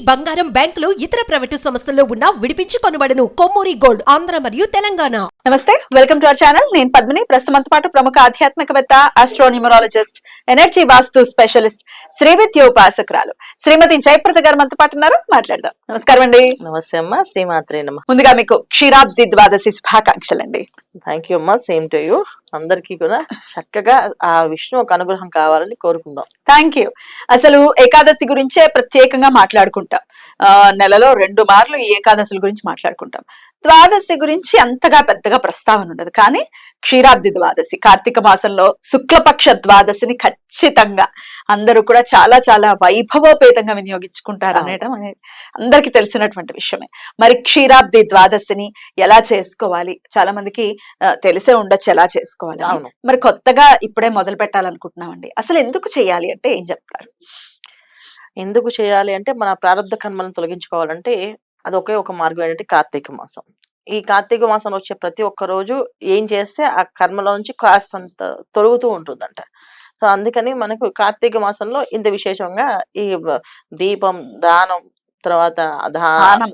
బంగారం, బ్యాంకులు, ఇతర ప్రైవేటు సంస్థల్లో ఉన్న విడిపించి కొనబడను. కొమ్మూరి గోల్డ్, ఆంధ్ర మరియు తెలంగాణ. నమస్తే, వెల్కమ్ టు అవర్ ఛానల్. నేను పద్మిని. ప్రస్తుతం పాటు ప్రముఖ ఆధ్యాత్మికవేత్త, ఆస్ట్రోన్యూమరాలజిస్ట్, ఎనర్జీ వాస్తు స్పెషలిస్ట్, శ్రీవిద్యోపాసకురాలు శ్రీమతి జయప్రద గారు మనతో పాటు ఉన్నారు. మాట్లాడదాం. నమస్కారం అండి. నమస్తే అమ్మా, శ్రీమాత్రే నమః. ముందుగా మీకు క్షీరాబ్ది ద్వాదశి శుభాకాంక్షలు అండి. థ్యాంక్ యూ అమ్మా, సేమ్ టు యూ. అందరికీ కూడా చక్కగా ఆ విష్ణు ఒక అనుగ్రహం కావాలని కోరుకుందాం. Thank you. అసలు ఏకాదశి గురించే ప్రత్యేకంగా మాట్లాడుకుంటాం. నెలలో 2 మార్లు ఈ ఏకాదశుల గురించి మాట్లాడుకుంటాం. ద్వాదశి గురించి అంతగా పెద్దగా ప్రస్తావన ఉండదు. కానీ క్షీరాబ్ది ద్వాదశి, కార్తీక మాసంలో శుక్లపక్ష ద్వాదశిని ఖచ్చితంగా అందరూ కూడా చాలా చాలా వైభవోపేతంగా వినియోగించుకుంటారు అనడం అనేది అందరికీ తెలిసినటువంటి విషయమే. మరి క్షీరాబ్ది ద్వాదశిని ఎలా చేసుకోవాలి? చాలా మందికి తెలిసే ఉండొచ్చు ఎలా చేసుకోవాలి. మరి కొత్తగా ఇప్పుడే మొదలు పెట్టాలనుకుంటున్నామండి. అసలు ఎందుకు చేయాలి అంటే ఏం చెప్తారు? ఎందుకు చేయాలి అంటే, మన ప్రారంభ కర్మలను తొలగించుకోవాలంటే అది ఒకే ఒక మార్గం ఏంటంటే కార్తీక మాసం. ఈ కార్తీక మాసం వచ్చే ప్రతి ఒక్క రోజు ఏం చేస్తే ఆ కర్మలో నుంచి కాస్తంత తొలుగుతూ ఉంటుందంట. సో అందుకని మనకు కార్తీక మాసంలో ఇంత విశేషంగా ఈ దీపం, దానం, తర్వాత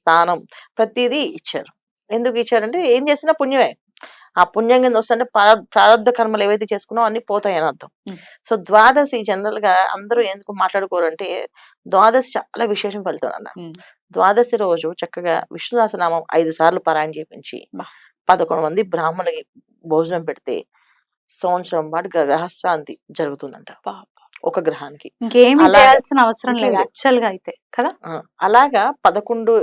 స్నానం ప్రతిదీ ఇచ్చారు. ఎందుకు ఇచ్చారంటే ఏం చేసినా పుణ్యమే. ఆ పుణ్యం కింద వస్తుంటే ప్రారంభ కర్మలు ఏవైతే చేసుకున్నావు అన్ని పోతాయి అని అర్థం. సో ద్వాదశి జనరల్ గా అందరూ ఎందుకు మాట్లాడుకోరంటే, ద్వాదశి చాలా విశేషం ఫలితం అన్న. ద్వాదశి రోజు చక్కగా విష్ణు సహస్రనామం 5 సార్లు పారాయణ చేయించి 11 మంది బ్రాహ్మణులకి భోజనం పెడితే సంవత్సరం పాటు గ్రహశాంతి జరుగుతుందంట ఒక గ్రహానికి. ఇంకేమీ చేయాల్సిన అవసరం లేదు యాక్చువల్ గా అయితే కదా. అలాగా 11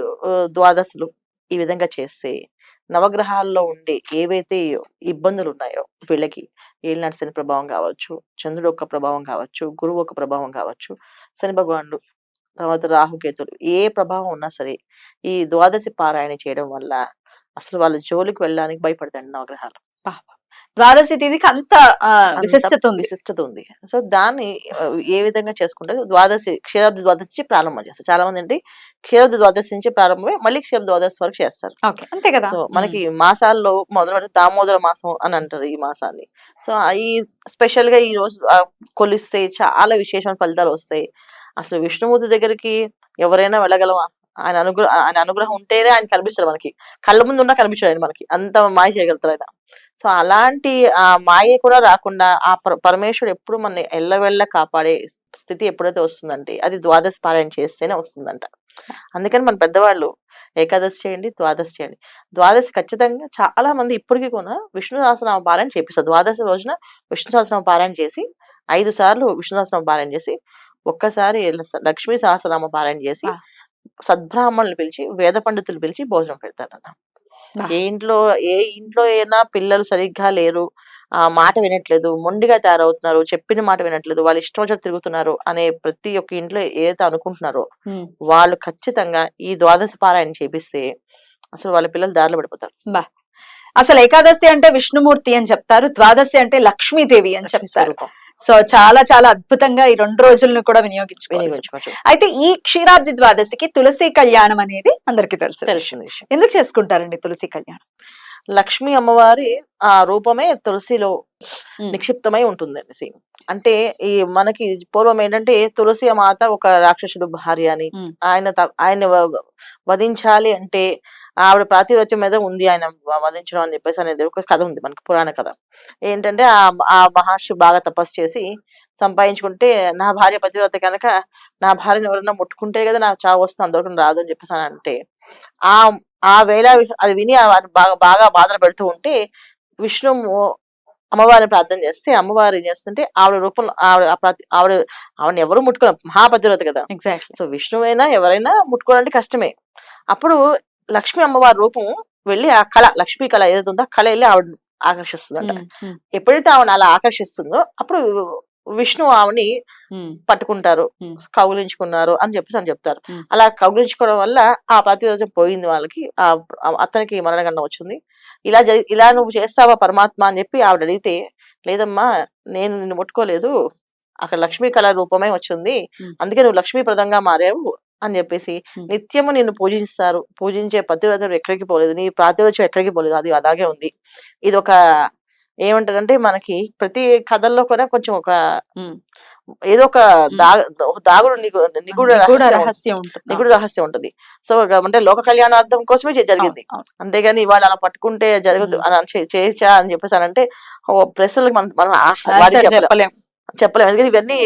ద్వాదశులు ఈ విధంగా చేస్తే నవగ్రహాల్లో ఉండే ఏవైతే ఇబ్బందులు ఉన్నాయో వీళ్ళకి, ఏలినాటి శని ప్రభావం కావచ్చు, చంద్రుడు ఒక ప్రభావం కావచ్చు, గురువు ఒక ప్రభావం కావచ్చు, శని భగవానుడు, తర్వాత రాహుకేతులు, ఏ ప్రభావం ఉన్నా సరే ఈ ద్వాదశి పారాయణ చేయడం వల్ల అసలు వాళ్ళ జోలికి వెళ్ళడానికి భయపడతాండి నవగ్రహాలు. ద్వాదశి తిథికి అంత విశిష్టత ఉంది. సో దాన్ని ఏ విధంగా చేసుకుంటారు? ద్వాదశి, క్షీరాబ్ది ద్వాదశి ప్రారంభం చేస్తారు. చాలా మంది ఏంటి క్షీరాబ్ది ద్వాదశి నుంచి ప్రారంభమే మళ్ళీ క్షీరాబ్ది ద్వాదశి వరకు చేస్తారు. అంతే కదా. సో మనకి మాసాల్లో మొదలు దామోదర మాసం అని అంటారు ఈ మాసాన్ని. సో ఈ స్పెషల్ గా ఈ రోజు కొలిస్తే చాలా విశేషమైన ఫలితాలు వస్తాయి. అసలు విష్ణుమూర్తి దగ్గరికి ఎవరైనా వెళ్ళగలవా? ఆయన అనుగ్రహం ఉంటేనే ఆయన కనిపిస్తారు మనకి. కళ్ళ ముందు ఉన్నా కనిపించాడు ఆయన మనకి, అంత మాయ చేయగలుగుతారు ఆయన. సో అలాంటి ఆ మాయ కూడా రాకుండా ఆ పరమేశ్వరుడు ఎప్పుడు మన ఎల్లవెళ్ళ కాపాడే స్థితి ఎప్పుడైతే వస్తుందంటే అది ద్వాదశి పారాయణ చేస్తేనే వస్తుందంట. అందుకని మన పెద్దవాళ్ళు ఏకాదశి చేయండి, ద్వాదశి చేయండి. ద్వాదశి ఖచ్చితంగా చాలా మంది ఇప్పటికీ కూడా విష్ణు సహస్రనామ పారాయణ చేపిస్తారు. ద్వాదశి రోజున విష్ణు సహస్రనామ పారాయణ చేసి 5 సార్లు విష్ణు సహస్రనామ పారాయణ చేసి, ఒక్కసారి లక్ష్మీ సహస్రనామ పారాయణ చేసి సద్బ్రాహ్మణులు పిలిచి, వేద పండితులు పిలిచి భోజనం పెడతారన్న. ఏ ఇంట్లో అయినా పిల్లలు సరిగ్గా లేరు, ఆ మాట వినట్లేదు, మొండిగా తయారవుతున్నారు, చెప్పిన మాట వినట్లేదు, వాళ్ళు ఇష్టం వచ్చినట్టు తిరుగుతున్నారు అనే ప్రతి ఒక్క ఇంట్లో ఏదైతే అనుకుంటున్నారో వాళ్ళు ఖచ్చితంగా ఈ ద్వాదశి పారాయణ చేపిస్తే అసలు వాళ్ళ పిల్లలు దారిలో పడిపోతారు. అసలు ఏకాదశి అంటే విష్ణుమూర్తి అని చెప్తారు, ద్వాదశి అంటే లక్ష్మీదేవి అని చెప్తారు. సో చాలా చాలా అద్భుతంగా ఈ 2 రోజులను కూడా వినియోగించుకోవచ్చు. అయితే ఈ క్షీరాబ్ది ద్వాదశికి తులసి కళ్యాణం అనేది అందరికీ తెలిసిన విషయం. ఎందుకు చేసుకుంటారండి తులసి కళ్యాణం? లక్ష్మీ అమ్మవారి ఆ రూపమే తులసిలో నిక్షిప్తమై ఉంటుందండి. అంటే ఈ మనకి పూర్వం ఏంటంటే తులసి మాత ఒక రాక్షసుడు భార్య అని, ఆయన వధించాలి అంటే ఆవిడ ప్రాతిపత్యం మీద ఉంది ఆయన వధించడం అని చెప్పేసి అనేది ఒక కథ ఉంది మనకి, పురాణ కథ. ఏంటంటే ఆ మహర్షి బాగా తపస్సు చేసి సంపాదించుకుంటే, నా భార్య పతివ్రత కనుక నా భార్యను ఎవరైనా ముట్టుకుంటే కదా నాకు చావు వస్తుంది, అందరికీ రాదు అని చెప్పేసి అని అంటే ఆ వేళ అది విని బాగా బాధలు పెడుతూ ఉంటే విష్ణు అమ్మవారిని ప్రార్థన చేస్తే అమ్మవారు ఏం చేస్తుంటే ఆవిడ రూపంలో ఆవిడని ఎవరు ముట్టుకోవాలి, మహాపతివ్రత కదా. సో విష్ణువైనా ఎవరైనా ముట్టుకోవాలంటే కష్టమే. అప్పుడు లక్ష్మీ అమ్మవారి రూపం వెళ్ళి ఆ కళ, లక్ష్మీ కళ ఏదైతే ఉందో ఆ కళ వెళ్ళి ఆవిడ ఆకర్షిస్తుందంట. ఎప్పుడైతే ఆవిడ అలా ఆకర్షిస్తుందో అప్పుడు విష్ణు ఆవిని పట్టుకుంటారు, కౌగిలించుకున్నారు అని చెప్తారు. అలా కౌగిలించుకోవడం వల్ల ఆ ప్రతిరోజం పోయింది వాళ్ళకి, అతనికి మరణగండం వచ్చింది. ఇలా నువ్వు చేస్తావా పరమాత్మ అని చెప్పి ఆవిడ అడిగితే, లేదమ్మా నేను నిన్ను ముట్టుకోలేదు, అక్కడ లక్ష్మీ కళ రూపమే వచ్చింది, అందుకే నువ్వు లక్ష్మీప్రదంగా మారావు అని చెప్పేసి నిత్యము నిన్ను పూజిస్తారు, పూజించే పతివ్రతలు ఎక్కడికి పోలేదు, నీ ప్రాతిరోజం ఎక్కడికి పోలేదు, అది అలాగే ఉంది. ఇది ఒక ఏమంటారంటే మనకి ప్రతి కథల్లో కూడా కొంచెం ఒక ఉమ్. ఏదో ఒక దాగుడు నిగూఢ నిగూఢ రహస్యం ఉంటుంది. నిగూఢ రహస్యం ఉంటుంది. సో అంటే లోక కళ్యాణార్థం కోసమే జరిగింది. అవును. అంతేగాని ఇవాళ అలా పట్టుకుంటే జరగదు అని చేయొచ్చా అని చెప్పేసి అంటే ప్రశ్నలకు మనం Answer చెప్పలేం. చెప్పలేము. ఎందుకంటే ఇవన్నీ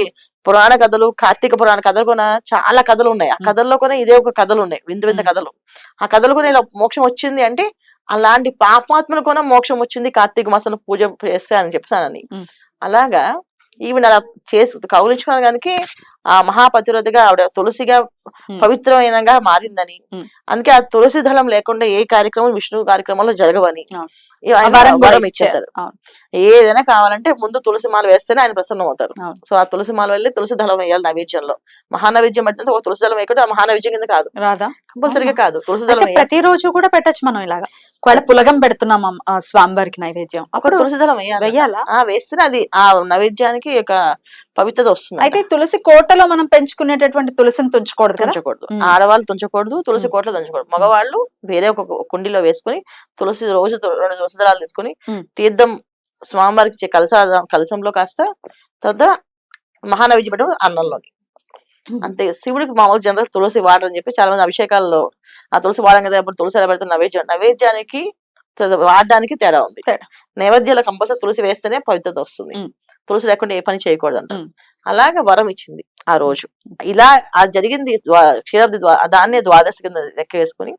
పురాణ కథలు, కార్తీక పురాణ కథలు కూడా చాలా కథలు ఉన్నాయి. ఆ కథల్లో కూడా ఇదే ఒక కథలు ఉన్నాయి, వింత వింత కథలు. ఆ కథలు కూడా ఇలా మోక్షం వచ్చింది అంటే అలాంటి పాపాత్మలు కూడా మోక్షం వచ్చింది కార్తీక మాసంలో పూజ చేస్తే అని చెప్తానని. అలాగా ఈవెన్ అలా కౌలించుకోవడానికి ఆ మహాపతివ్రతగా ఆవిడ తులసిగా పవిత్రమైనగా మారిందని, అందుకే ఆ తులసి దళం లేకుండా ఏ కార్యక్రమం విష్ణు కార్యక్రమంలో జరగవని వరం ఇచ్చేసారు. ఏదైనా కావాలంటే ముందు తులసి మాల వేస్తేనే ఆయన ప్రసన్నం అవుతారు. సో ఆ తులసి మాల వెళ్ళి తులసి దళం వేయాలి నైవేద్యంలో. మహానైవేద్యం పెడితే ఒక తులసి దళం వేయకుండా మహానైవేద్యం కింద కాదు, రాదా? కంపల్సరీగా కాదు. తులసి దళం ప్రతిరోజు కూడా పెట్టచ్చు మనం ఇలాగా. ఒకవేళ పులగం పెడుతున్నాం స్వామివారికి నైవేద్యం, అప్పుడు తులసి దళం వేయాలా? వేస్తేనే అది ఆ నైవేద్యానికి ఒక పవిత్రత వస్తుంది. అయితే తులసి కోటలో మనం పెంచుకునేటటువంటి తులసిని తుంచకూడదు, తుంచకూడదు. ఆడవాళ్ళు తుంచకూడదు, తులసి కోటలో తుంచకూడదు. మగవాళ్ళు వేరే ఒక కుండీలో వేసుకుని తులసి రోజు 2 తులసి దళాలు తీసుకుని తీర్థం స్వామివారికి కలశంలో కాస్త తర్వాత మహానైవేద్యం పెట్టడం అన్నంలోని. అంతే. శివుడికి మామూలు జనరల్ తులసి వాడని చెప్పి చాలా మంది అభిషేకాల్లో ఆ తులసి వాడడం కదా, అప్పుడు తులసి ఎలా పెడతారు నైవేద్యానికి వాడడానికి తేడా ఉంది. నైవేద్యాలు కంపల్సరీ తులసి వేస్తేనే పవిత్రత వస్తుంది, తులసి లేకుండా ఏ పని చేయకూడదు అంటారు. అలాగా వరం ఇచ్చింది ఆ రోజు. ఇలా అది జరిగింది క్షీరాబ్ది దాన్నే ద్వాదశి కింద లెక్క వేసుకుని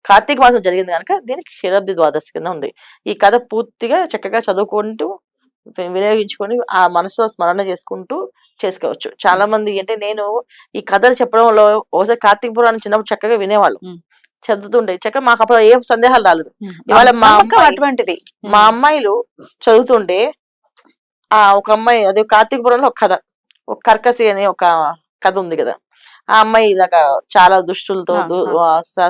కార్తీక మాసం జరిగింది కనుక దీనికి క్షీరాబ్ది ద్వాదశి కింద ఉంది. ఈ కథ పూర్తిగా చక్కగా చదువుకుంటూ వినియోగించుకొని ఆ మనసులో స్మరణ చేసుకుంటూ చేసుకోవచ్చు. చాలా మంది అంటే నేను ఈ కథలు చెప్పడంలో ఒకసారి కార్తీక పురాణం చిన్నప్పుడు చక్కగా వినేవాళ్ళు, చదువుతుండే చక్కగా మాకు అప్పుడు ఏం సందేహాలు రాలేదు. ఇవాళ అటువంటిది మా అమ్మాయిలు చదువుతుండే ఒక అమ్మాయి అదే కార్తీక పురాణంలో ఒక కథ, ఒక కర్కసి అనే ఒక కథ ఉంది కదా. ఆ అమ్మాయి ఇలాగా చాలా దుష్టులతో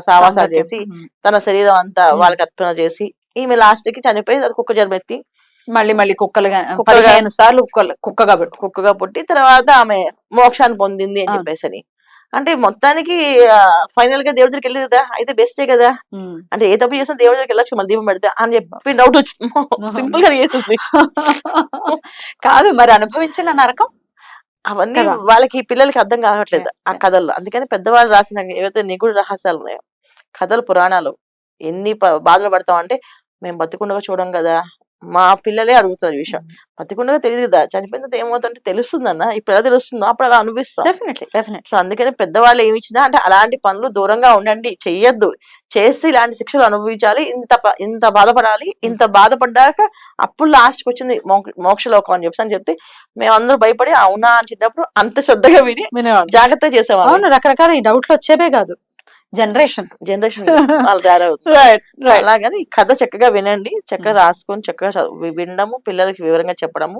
సావాసాలు చేసి తన శరీరం అంతా వాళ్ళకి అర్పణ చేసి ఈమె లాస్ట్ కి చనిపోయి అది కుక్క జన్మెత్తి మళ్ళీ కుక్కగా పుట్టి తర్వాత ఆమె మోక్షాన్ని పొందింది అని చెప్పేసి. అంటే మొత్తానికి ఫైనల్ గా దేవుడి దగ్గరికి వెళ్ళేది కదా, అయితే బెస్టే కదా. అంటే ఏ తప్పు చేసినా దేవుడి దగ్గరికి వెళ్ళొచ్చు, మళ్ళీ దీపం పెడతా అని చెప్పి డౌట్ వచ్చింది. సింపుల్ గా చేసింది కాదు, మరి అనుభవించిన నరకం అవన్నీ వాళ్ళకి పిల్లలకి అర్థం కావట్లేదు ఆ కథల్లో. అందుకని పెద్దవాళ్ళు రాసిన ఏవైతే నిగూఢ రహస్యాలు ఉన్నాయో కథలు పురాణాలు ఎన్ని బాధలు పడతాం అంటే మేము బతికుండగా చూడం కదా. మా పిల్లలే అడుగుతారు ఈ విషయం, బతికుండగా తెలియదు కదా, చనిపోయిన తర్వాత ఏమవుతుందంటే తెలుస్తుందన్న, ఇప్పుడు ఎలా తెలుస్తుందో అప్పుడు అలా అనిపిస్తాం. సో అందుకని పెద్దవాళ్ళు ఏమి ఇచ్చినా అంటే అలాంటి పనులు దూరంగా ఉండండి, చెయ్యొద్దు, చేస్తే ఇలాంటి శిక్షలు అనుభవించాలి, ఇంత బాధపడాలి, ఇంత బాధపడ్డాక అప్పుడు లాస్ట్కి వచ్చింది మోక్షలోకం అని చెప్తే మేమందరూ భయపడి అవునా అని చెప్పినప్పుడు అంత శ్రద్ధగా విని జాగ్రత్తగా చేసేవాళ్ళు. రకరకాల ఈ డౌట్లు వచ్చేవే కాదు, జనరేషన్ వాళ్ళు తయారవుతుంది. అలాగని కథ చక్కగా వినండి, చక్కగా రాసుకొని చక్కగా వినడము, పిల్లలకి వివరంగా చెప్పడము,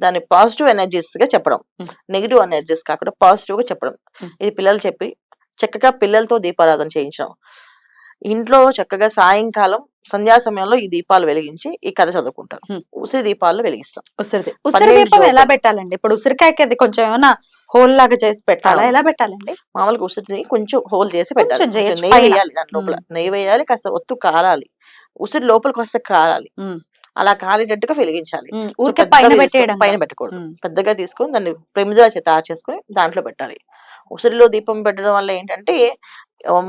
దాన్ని పాజిటివ్ ఎనర్జీస్ గా చెప్పడం, నెగిటివ్ ఎనర్జీస్ కాకుండా పాజిటివ్ గా చెప్పడం. ఇది పిల్లలు చెప్పి చక్కగా పిల్లలతో దీపారాధన చేయించడం, ఇంట్లో చక్కగా సాయంకాలం సంధ్యా సమయంలో ఈ దీపాలు వెలిగించి ఈ కథ చదువుకుంటారు. ఉసిరి దీపాలు వెలిగిస్తాం. ఉసిరి దీపం ఎలా పెట్టాలండి? ఇప్పుడు ఉసిరికాయకి అది కొంచెం ఏమైనా హోల్ లాగా చేసి పెట్టాలా, ఎలా పెట్టాలండి? మామూలుగా ఉసిరిని కొంచెం హోల్ చేసి పెట్టాలి, నెయ్యి వేయాలి, దాని లోపల నెయ్యి వేయాలి, కాస్త ఒత్తు కాలాలి, ఉసిరి లోపలికి వస్తే కాలాలి, అలా కాలేటట్టుగా వెలిగించాలి. పైన పెట్టకూడదు, పెద్దగా తీసుకొని దాన్ని ప్రమిద తయారు చేసుకుని దాంట్లో పెట్టాలి. ఉసిరిలో దీపం పెట్టడం వల్ల ఏంటంటే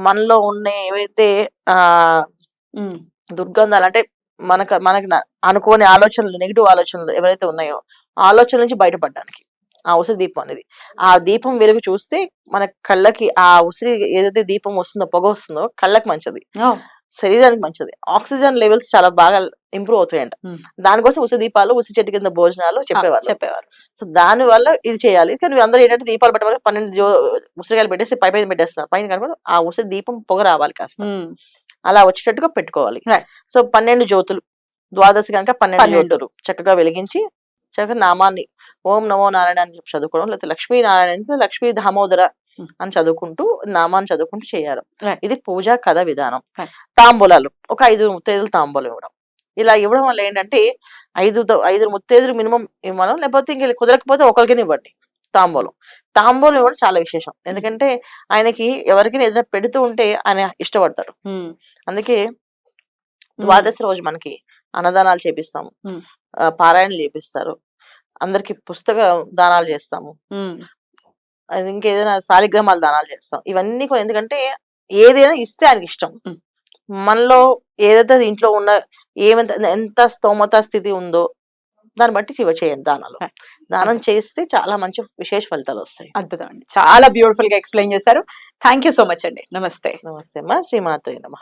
మనలో ఉన్న ఏవైతే దుర్గంధాలు అంటే మనకి అనుకోని ఆలోచనలు, నెగిటివ్ ఆలోచనలు ఎవరైతే ఉన్నాయో ఆలోచనల నుంచి బయటపడడానికి ఆ ఉసిరి దీపం అనేది, ఆ దీపం వెలుగు చూస్తే మన కళ్ళకి ఆ ఉసిరి ఏదైతే దీపం వస్తుందో పొగ వస్తుందో కళ్ళకి మంచిది, శరీరానికి మంచిది, ఆక్సిజన్ లెవెల్స్ చాలా బాగా ఇంప్రూవ్ అవుతాయంట. దానికోసం ఉసిరి దీపాలు, ఉసిరి చెట్టు కింద భోజనాలు చెప్పేవారు. సో దాని వల్ల ఇది చేయాలి. కానీ అందరూ ఏంటంటే దీపాలు పెట్టవాలి, 12 ఉసిరికాయలు పెట్టేసి పైన పెట్టేస్తున్నారు, పైన కనుక ఆ ఉసిరి దీపం పొగ రావాలి కాస్త, అలా వచ్చేటట్టుగా పెట్టుకోవాలి. సో 12 జ్యోతులు, ద్వాదశి కనుక 12 జ్యోతులు చక్కగా వెలిగించి చక్కగా నామాన్ని ఓం నమో నారాయణ అని చెప్పి చదువుకోవడం, లేకపోతే లక్ష్మీ లక్ష్మీ దామోదర అని చదువుకుంటూ నామాన్ని చదువుకుంటూ చేయాలి. ఇది పూజా కథ విధానం. తాంబూలాలు ఒక 5 ముత్తైదులు తాంబూలం ఇవ్వడం. ఇలా ఇవ్వడం వల్ల ఏంటంటే 5 ముత్తైదులు మినిమం ఇవ్వడం, లేకపోతే ఇంక కుదరకపోతే ఒకరికైనా ఇవ్వండి తాంబూలం ఇవ్వడం చాలా విశేషం. ఎందుకంటే ఆయనకి ఎవరికైనా ఏదైనా పెడుతూ ఉంటే ఆయన ఇష్టపడతారు. అందుకే ద్వాదశి రోజు మనకి అన్నదానాలు చేపిస్తాము, పారాయణ చేపిస్తారు, అందరికి పుస్తక దానాలు చేస్తాము, ఉమ్, అది ఇంకేదైనా శాలిగ్రామాలు దానాలు చేస్తాం. ఇవన్నీ కూడా ఎందుకంటే ఏదైనా ఇస్తే ఆయనకి ఇష్టం. ఉమ్. మనలో ఏదైతే ఇంట్లో ఉన్న ఎంత స్తోమత స్థితి ఉందో దాన్ని బట్టి చేయండి దానాలు. దానం చేస్తే చాలా మంచి విశేష ఫలితాలు వస్తాయి. అద్భుతం అండి, చాలా బ్యూటిఫుల్ గా ఎక్స్ప్లెయిన్ చేశారు. థ్యాంక్ యూ సో మచ్ అండి. నమస్తే. నమస్తే అమ్మా. శ్రీమాత్రే నమః.